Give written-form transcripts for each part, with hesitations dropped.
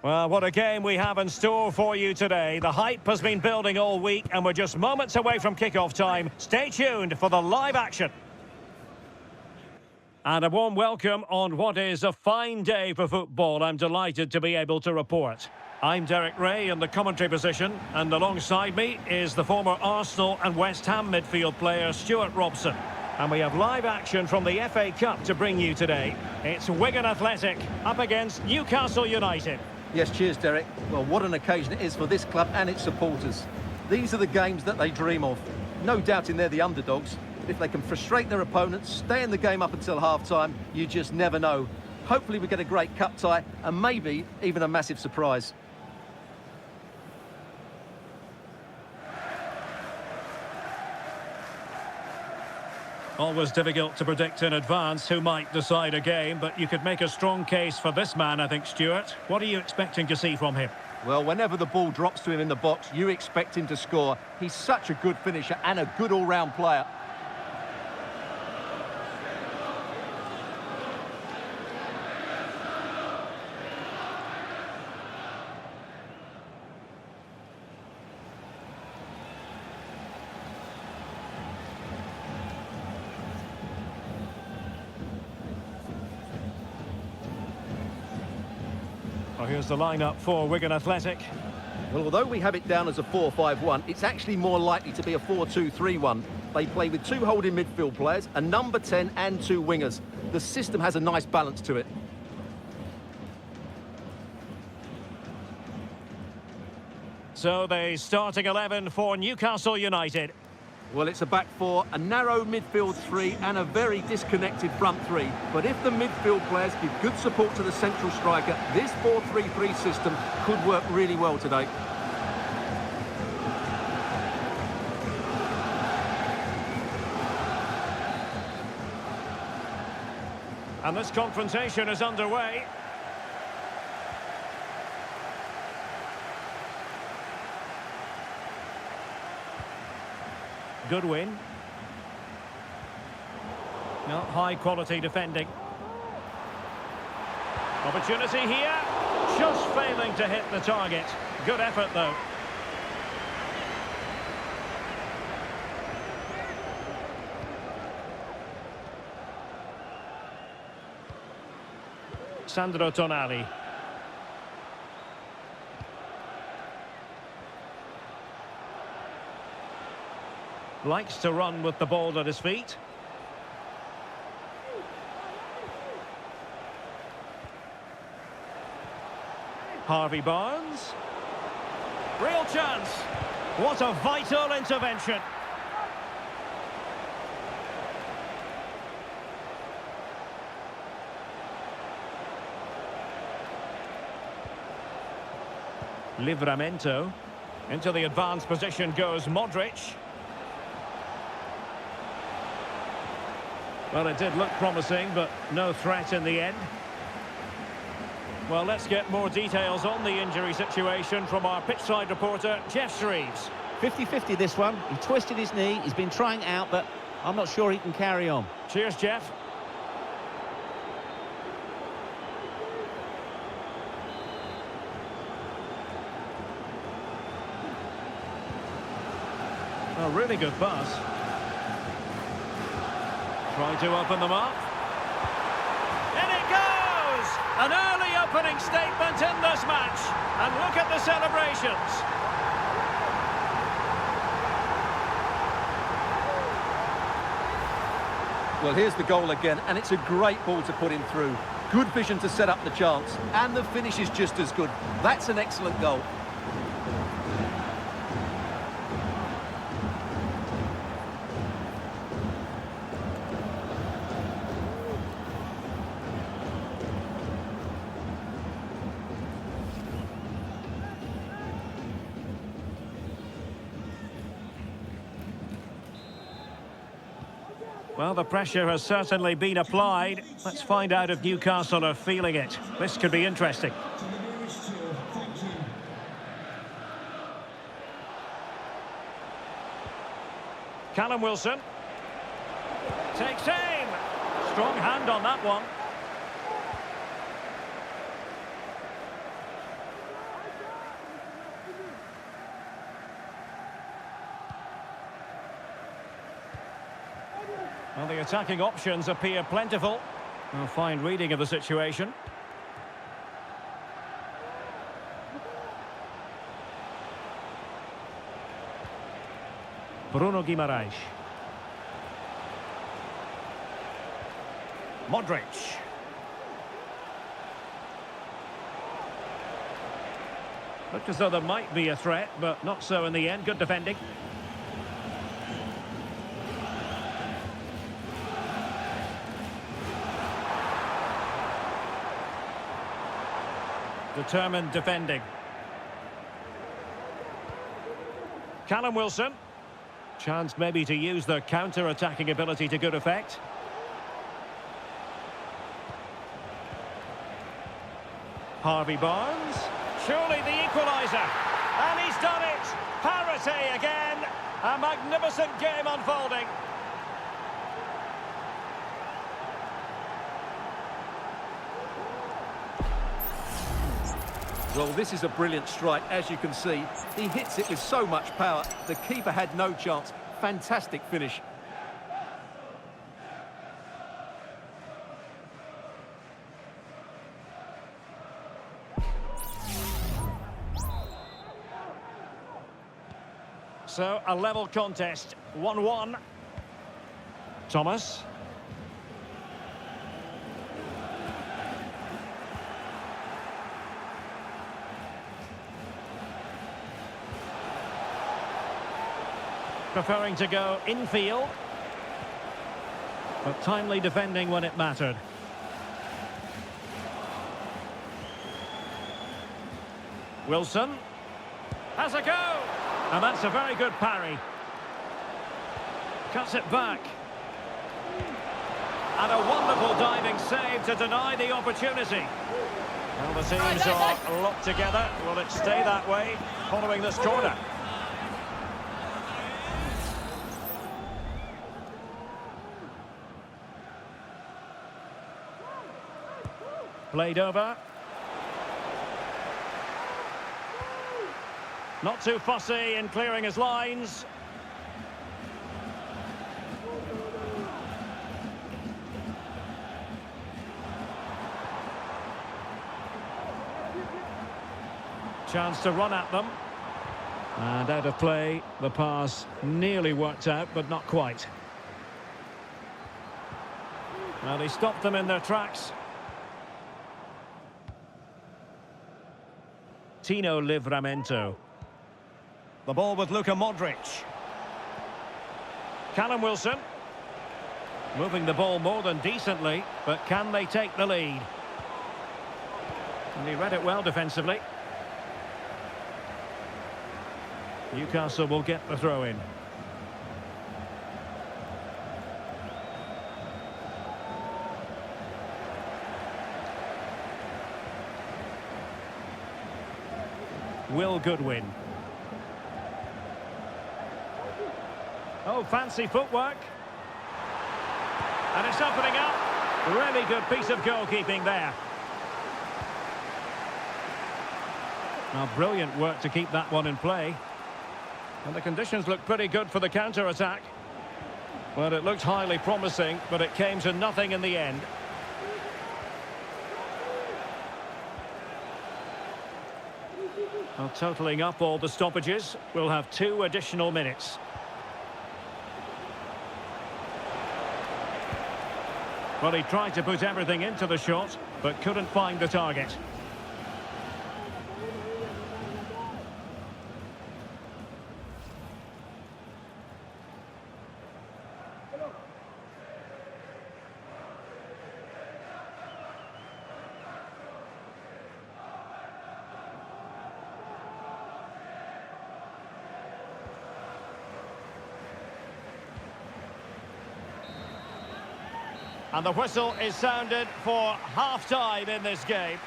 Well, what a game we have in store for you today. The hype has been building all week and we're just moments away from kick-off time. Stay tuned for the live action. And a warm welcome on what is a fine day for football. I'm delighted to be able to report. I'm Derek Ray in the commentary position, and alongside me is the former Arsenal and West Ham midfield player Stuart Robson. And we have live action from the FA Cup to bring you today. It's Wigan Athletic up against Newcastle United. Yes, cheers, Derek. Well, what an occasion it is for this club and its supporters. These are the games that they dream of. No doubting they're the underdogs. But if they can frustrate their opponents, stay in the game up until half-time, you just never know. Hopefully we get a great cup tie and maybe even a massive surprise. Always difficult to predict in advance who might decide a game, but you could make a strong case for this man, I think, Stuart. What are you expecting to see from him? Well, whenever the ball drops to him in the box, you expect him to score. He's such a good finisher and a good all-round player. Well, here's the lineup for Wigan Athletic. Well, although we have it down as a 4-5-1, it's actually more likely to be a 4-2-3-1. They play with two holding midfield players, a number 10 and two wingers. The system has a nice balance to it. So the starting 11 for Newcastle United. Well, it's a back four, a narrow midfield three and a very disconnected front three. But if the midfield players give good support to the central striker, this 4-3-3 system could work really well today. And this confrontation is underway. Good win. No, high quality defending. Opportunity here. Just failing to hit the target. Good effort though. Sandro Tonali. Likes to run with the ball at his feet. Harvey Barnes. Real chance. What a vital intervention. Livramento. Into the advanced position goes Modric. Well, it did look promising, but no threat in the end. Well, let's get more details on the injury situation from our pitchside reporter, Jeff Shreves. 50-50 this one. He twisted his knee. He's been trying out, but I'm not sure he can carry on. Cheers, Jeff. A really good pass. Trying to open them up. In it goes! An early opening statement in this match. And look at the celebrations. Well, here's the goal again, and it's a great ball to put him through. Good vision to set up the chance, and the finish is just as good. That's an excellent goal. Well, the pressure has certainly been applied. Let's find out if Newcastle are feeling it. This could be interesting. Callum Wilson. Takes aim. Strong hand on that one. Well, the attacking options appear plentiful. A fine reading of the situation. Bruno Guimaraes. Modric. Looked as though there might be a threat, but not so in the end. Good defending. Determined defending. Callum Wilson. Chance maybe to use their counter-attacking ability to good effect. Harvey Barnes. Surely the equaliser. And he's done it. Parity again. A magnificent game unfolding. Well, this is a brilliant strike, as you can see. He hits it with so much power. The keeper had no chance. Fantastic finish. So, a level contest. 1-1. Thomas. Preferring to go infield, but timely defending when it mattered. Wilson has a go, and that's a very good parry. Cuts it back, and a wonderful diving save to deny the opportunity. Well, the teams are locked together. Will it stay that way following this corner? Played over. Not too fussy in clearing his lines. Chance to run at them. And out of play, the pass nearly worked out, but not quite. Well, he stopped them in their tracks. Tino Livramento. The ball with Luka Modric. Callum Wilson. Moving the ball more than decently, but can they take the lead? And he read it well defensively. Newcastle will get the throw in. Will Goodwin. Oh, fancy footwork. And it's opening up. Really good piece of goalkeeping there. Now, brilliant work to keep that one in play. And the conditions look pretty good for the counter-attack. Well, it looked highly promising, but it came to nothing in the end. Well, totalling up all the stoppages, we'll have 2 additional minutes. Well, he tried to put everything into the shot, but couldn't find the target. And the whistle is sounded for half-time in this game.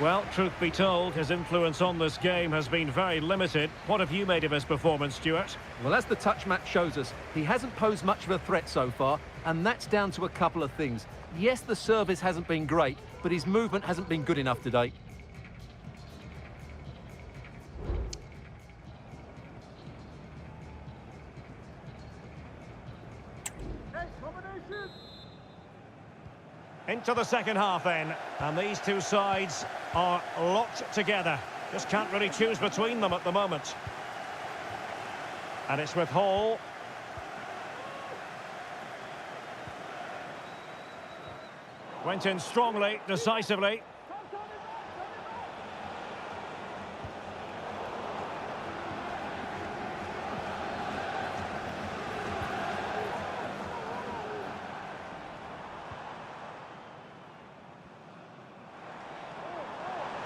Well, truth be told, his influence on this game has been very limited. What have you made of his performance, Stuart? Well, as the touch map shows us, he hasn't posed much of a threat so far, and that's down to a couple of things. Yes, the service hasn't been great, but his movement hasn't been good enough today. into the second half then. And these two sides are locked together. Just can't really choose between them at the moment. And it's with Hall. Went in strongly, decisively.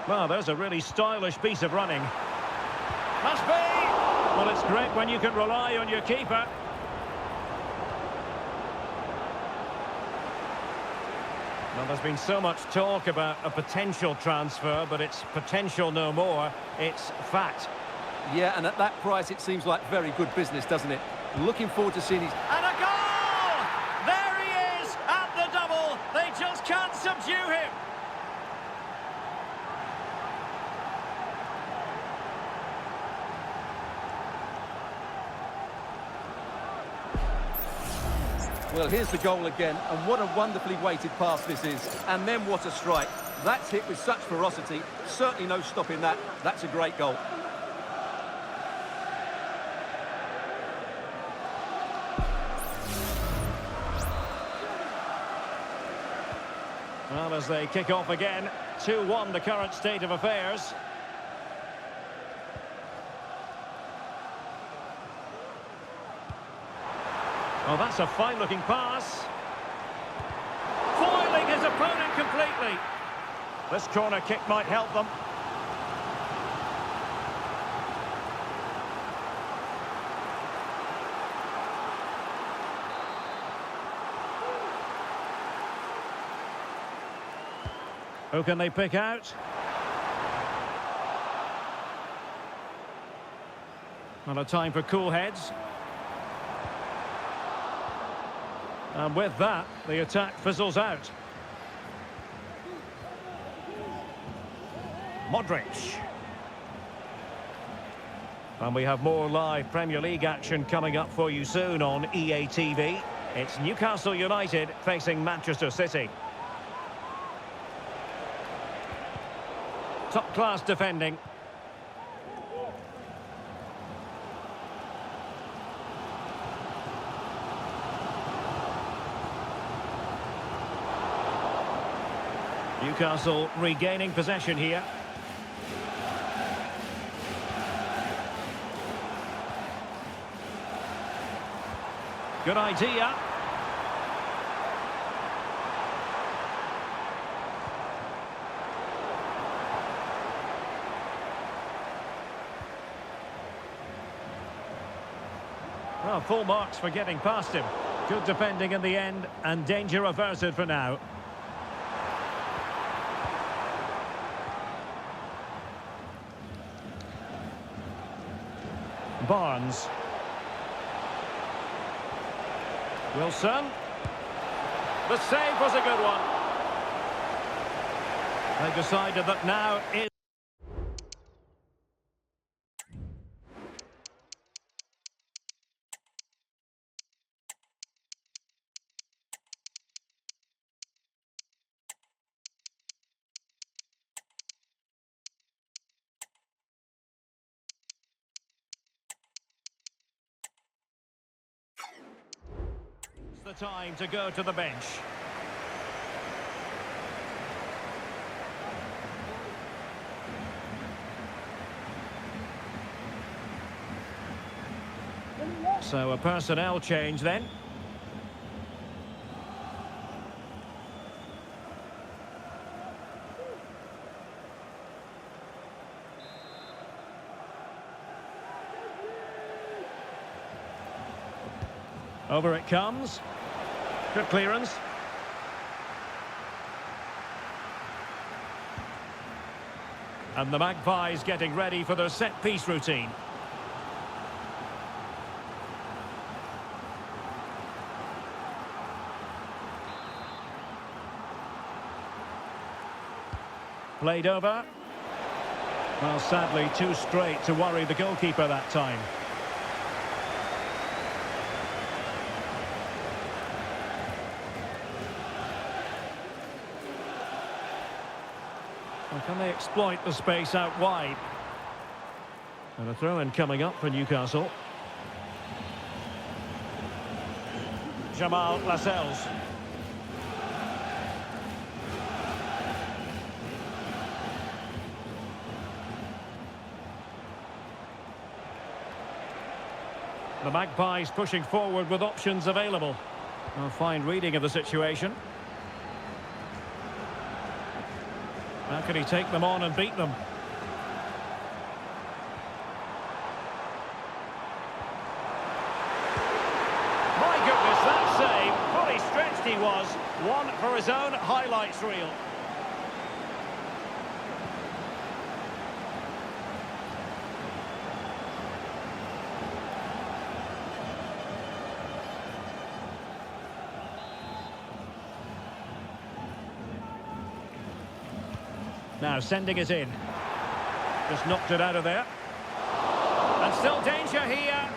Well, there's a really stylish piece of running. Must be! Well, it's great when you can rely on your keeper. Well, there's been so much talk about a potential transfer, but it's potential no more. It's fact. Yeah, and at that price, it seems like very good business, doesn't it? Looking forward to seeing his... And a goal! There he is at the double. They just can't subdue him. Well, here's the goal again, and what a wonderfully weighted pass this is. And then what a strike. That's hit with such ferocity. Certainly no stopping that. That's a great goal. Well, as they kick off again, 2-1 the current state of affairs. Oh, that's a fine-looking pass. Foiling his opponent completely. This corner kick might help them. Who can they pick out? Well, a time for cool heads. And with that, the attack fizzles out. Modric. And we have more live Premier League action coming up for you soon on EA TV. It's Newcastle United facing Manchester City. Top-class defending. Newcastle regaining possession here. Good idea. Well, full marks for getting past him. Good defending in the end, and danger averted for now. Barnes. Wilson. The save was a good one. They decided that now is... the time to go to the bench. So a personnel change then. Over it comes. Good clearance. And the Magpies getting ready for their set-piece routine. Played over. Well, sadly, too straight to worry the goalkeeper that time. Or can they exploit the space out wide? And a throw-in coming up for Newcastle. Jamal Lascelles. The Magpies pushing forward with options available. A fine reading of the situation. How can he take them on and beat them? My goodness, that save. Fully stretched he was. One for his own highlights reel. Now sending it in. Just knocked it out of there. And still danger here.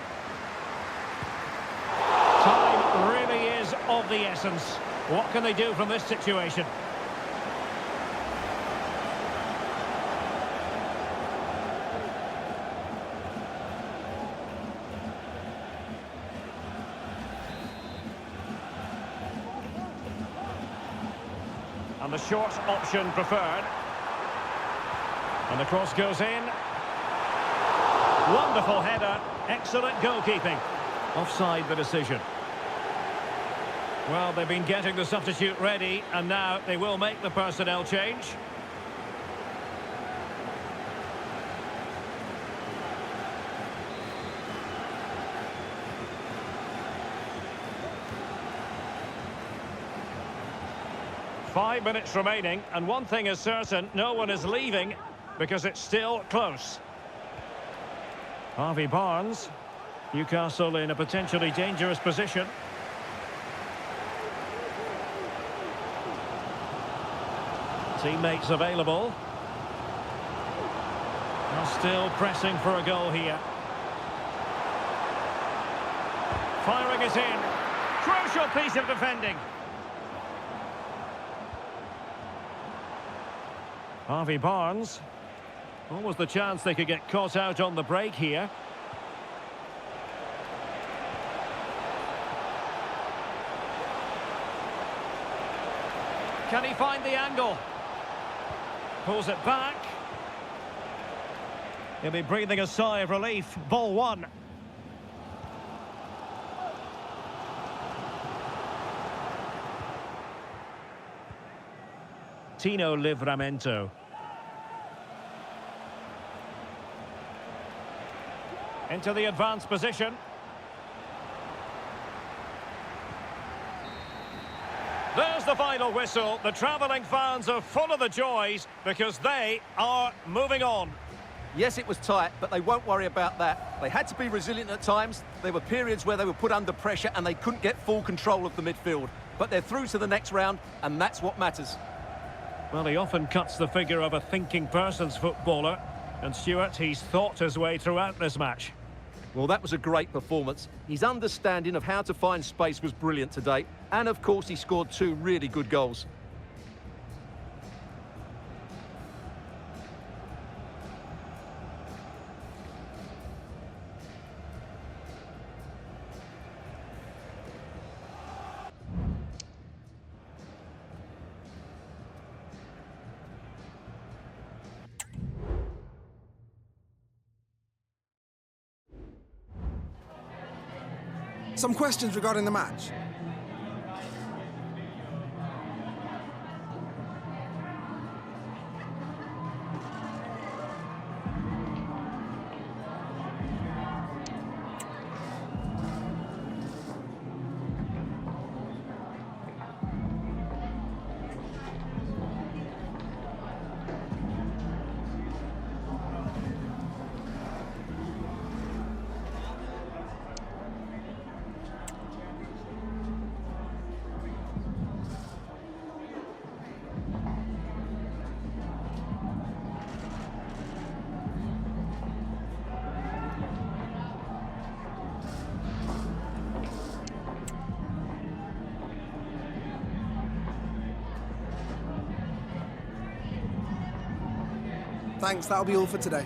Time really is of the essence. What can they do from this situation? And the short option preferred. And the cross goes in. Wonderful header. Excellent goalkeeping. Offside the decision. Well, they've been getting the substitute ready, and now they will make the personnel change. Five minutes remaining, and one thing is certain, no one is leaving, because it's still close. Harvey Barnes. Newcastle in a potentially dangerous position. Teammates available. They're still pressing for a goal here. Firing it in. Crucial piece of defending. Harvey Barnes. What was the chance they could get caught out on the break here? Can he find the angle? Pulls it back. He'll be breathing a sigh of relief. Ball one. Tino Livramento. Into the advanced position. There's the final whistle. The travelling fans are full of the joys because they are moving on. Yes, it was tight, but they won't worry about that. They had to be resilient at times. There were periods where they were put under pressure and they couldn't get full control of the midfield. But they're through to the next round, and that's what matters. Well, he often cuts the figure of a thinking person's footballer. And Stuart, he's thought his way throughout this match. Well, that was a great performance. His understanding of how to find space was brilliant today. And, of course, he scored two really good goals. Some questions regarding the match. Thanks, that'll be all for today.